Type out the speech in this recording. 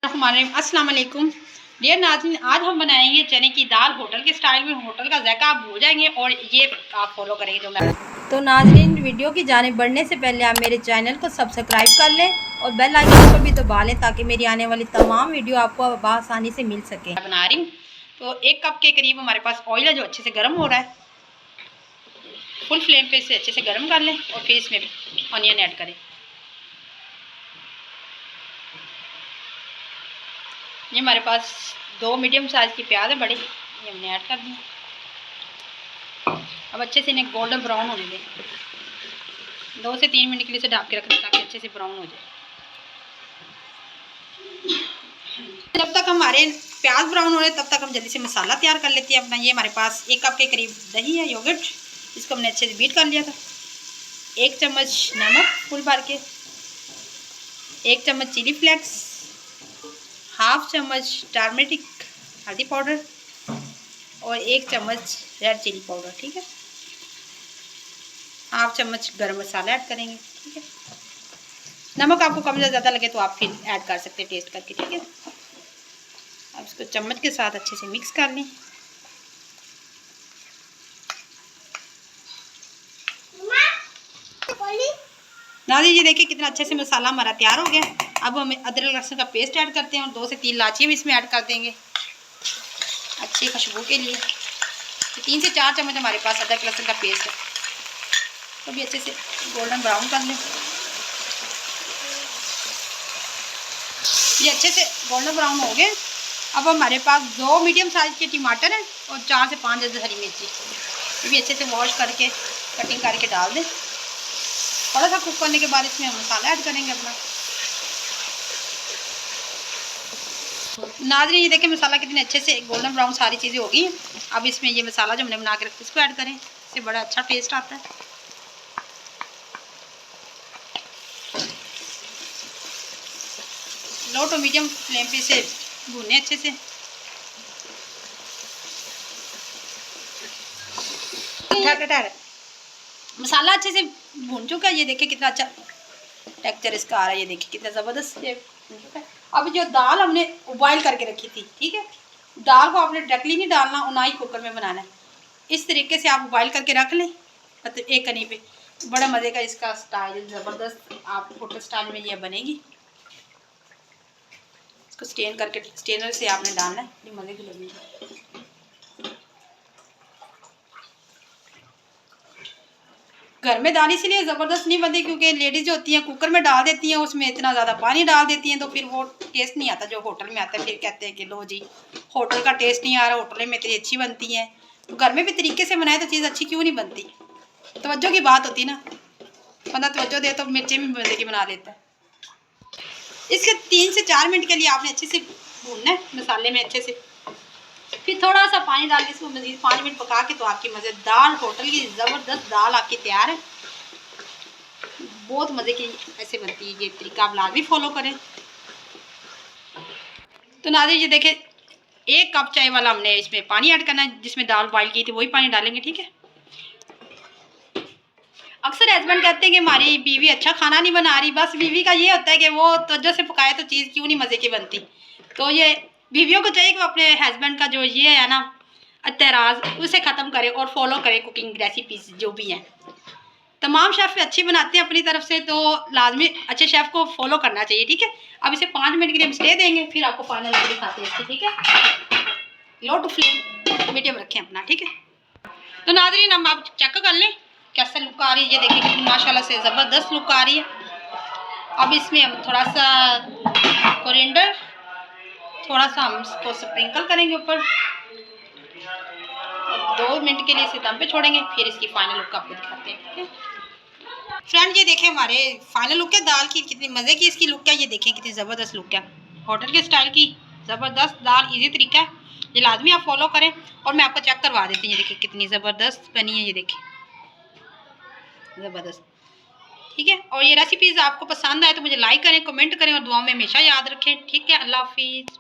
अस्सलाम वालेकुम डियर नाज़रीन, आज हम बनाएंगे चने की दाल होटल के स्टाइल में। होटल का जायका आप भूल जाएंगे और ये आप फॉलो करेंगे जो मैं। तो नाज़रीन, वीडियो की जानिब बढ़ने से पहले आप मेरे चैनल को सब्सक्राइब कर लें और बेल आइकन को भी दबा लें ताकि मेरी आने वाली तमाम वीडियो आपको आसानी से मिल सके। बना रही हूँ तो 1 कप के करीब हमारे पास ऑयल है जो अच्छे से गर्म हो रहा है। फुल फ्लेम पे इसे अच्छे से गर्म कर लें और फिर इसमें ऑनियन ऐड करें। ये हमारे पास 2 मीडियम साइज़ की प्याज है बड़ी, ये हमने ऐड कर दी। अब अच्छे से इन्हें गोल्डन ब्राउन होने दें। 2 से 3 मिनट के लिए इसे ढक के रखें ताकि अच्छे से ब्राउन हो जाए। जब तक हमारे प्याज ब्राउन हो रहे तब तक हम जल्दी से मसाला तैयार कर लेते हैं अपना। ये हमारे पास 1 कप के करीब दही है, योगर्ट, इसको हमने अच्छे से बीट कर लिया था। 1 चम्मच नमक फुल भर के, 1 चम्मच चिली फ्लेक्स, हाफ चम्मच टर्मेरिक हल्दी पाउडर और 1 चम्मच रेड चिली पाउडर। ठीक है, हाफ चम्मच गरम मसाला ऐड करेंगे। ठीक है, नमक आपको कम या ज़्यादा लगे तो आप फिर ऐड कर सकते हैं टेस्ट करके। ठीक है, अब इसको चम्मच के साथ अच्छे से मिक्स कर लें। नाज़रीन, ये देखिए कितना अच्छे से मसाला हमारा तैयार हो गया। अब हम अदरक लहसुन का पेस्ट ऐड करते हैं और 2 से 3 इलायची भी इसमें ऐड कर देंगे अच्छी खुशबू के लिए। तो 3 से 4 चम्मच हमारे पास अदरक लहसुन का पेस्ट है। तो भी अच्छे से गोल्डन ब्राउन कर लें। ये अच्छे से गोल्डन ब्राउन हो गए। अब हमारे पास 2 मीडियम साइज़ के टमाटर हैं और 4 से 5 जैसे हरी मिर्ची, ये भी अच्छे से वॉश करके कटिंग करके डाल दें। थोड़ा सा कुक करने के बाद इसमें हम मसाला ऐड करेंगे अपना। नाज़रीन, ये देखें मसाला कितने अच्छे से गोल्डन ब्राउन सारी चीज़ें हो गई हैं। अब इसमें ये मसाला जो हमने बना के रखा इसको ऐड करें, इससे बड़ा अच्छा टेस्ट आता है। लो टू मीडियम फ्लेम पे इसे भूनें अच्छे से। मसाला अच्छे से भून चुका है। ये देखिए कितना अच्छा टेक्सचर इसका आ रहा है। ये देखिए कितना ज़बरदस्त ये भून चुका है। अब जो दाल हमने बॉयल करके रखी थी, ठीक है, दाल को आपने डायरेक्टली नहीं डालना और ना ही कुकर में बनाना है। इस तरीके से आप बॉयल करके रख लें, मतलब एक कनी पे। बड़ा मज़े का इसका स्टाइल ज़बरदस्त आप होटल स्टाइल में ये बनेगी। इसको स्टेन करके स्टेनर से आपने डालना है, बड़ी मज़े की लगेगी। घर में दाल इसलिए ज़बरदस्त नहीं बनती क्योंकि लेडीज़ जो होती हैं कुकर में डाल देती हैं, उसमें इतना ज़्यादा पानी डाल देती हैं, तो फिर वो टेस्ट नहीं आता जो होटल में आता है। फिर कहते हैं कि लो जी होटल का टेस्ट नहीं आ रहा, होटल में इतनी अच्छी बनती हैं। तो घर में भी तरीके से बनाए तो चीज़ अच्छी क्यों नहीं बनती। तवज्जो की बात होती ना, बंदा तवज्जो दे तो मिर्चें भी मज़े की बना लेता है। इसके 3 से 4 मिनट के लिए आपने अच्छे से भूनना है मसाले में अच्छे से। फिर थोड़ा सा पानी डाल के इसको मज़ीद 5 मिनट पका के तो आपकी मज़ेदार होटल की ज़बरदस्त दाल आपकी तैयार है। बहुत मज़े की ऐसे बनती है। ये तरीका आप लाजमी फॉलो करें। तो नाज़रीन, ये देखें 1 कप चाय वाला हमने इसमें पानी ऐड करना है, जिसमें दाल बॉयल की थी वही पानी डालेंगे। ठीक है, अक्सर हस्बैंड कहते हैं कि हमारी बीवी अच्छा खाना नहीं बना रही। बस बीवी का ये होता है कि वो तवज्जो से पकाए तो चीज़ क्यों नहीं मज़े की बनती। तो ये बीवियों को चाहिए कि वो अपने हस्बैंड का जो ये है ना एतराज़, उसे ख़त्म करें और फॉलो करें कुकिंग रेसिपीज़ जो भी हैं। तमाम शेफ़ अच्छी बनाते हैं अपनी तरफ से, तो लाजमी अच्छे शेफ़ को फॉलो करना चाहिए। ठीक है, अब इसे 5 मिनट के लिए हम स्टे देंगे, फिर आपको फाइनल लुक दिखाते हैं इसकी। ठीक है, लो टू फ्लेम मीडियम रखें अपना। ठीक है, तो नाज़रीन हम आप चेक कर लें कैसा लुक आ रही है। ये देखिए कितनी माशाल्लाह से ज़बरदस्त लुक आ रही है। अब इसमें हम थोड़ा सा कोरिएंडर, थोड़ा सा हम इसको स्प्रिंकल करेंगे ऊपर। 2 मिनट के लिए इसे दम पे छोड़ेंगे, फिर इसकी फाइनल लुक आपको दिखाते हैं। ठीक है फ्रेंड, ये देखें हमारे फाइनल लुक है दाल की, कितनी मज़े की इसकी लुक है। ये देखें कितनी ज़बरदस्त लुक है होटल के स्टाइल की। ज़बरदस्त दाल, इजी तरीका है, ये लाजमी आप फॉलो करें। और मैं आपको चेक करवा देती हूँ। ये देखिए कितनी ज़बरदस्त बनी है, ये देखें ज़बरदस्त। ठीक है, और ये रेसिपीज़ आपको पसंद आए तो मुझे लाइक करें, कमेंट करें और दुआओं में हमेशा याद रखें। ठीक है, अल्लाह हाफिज़।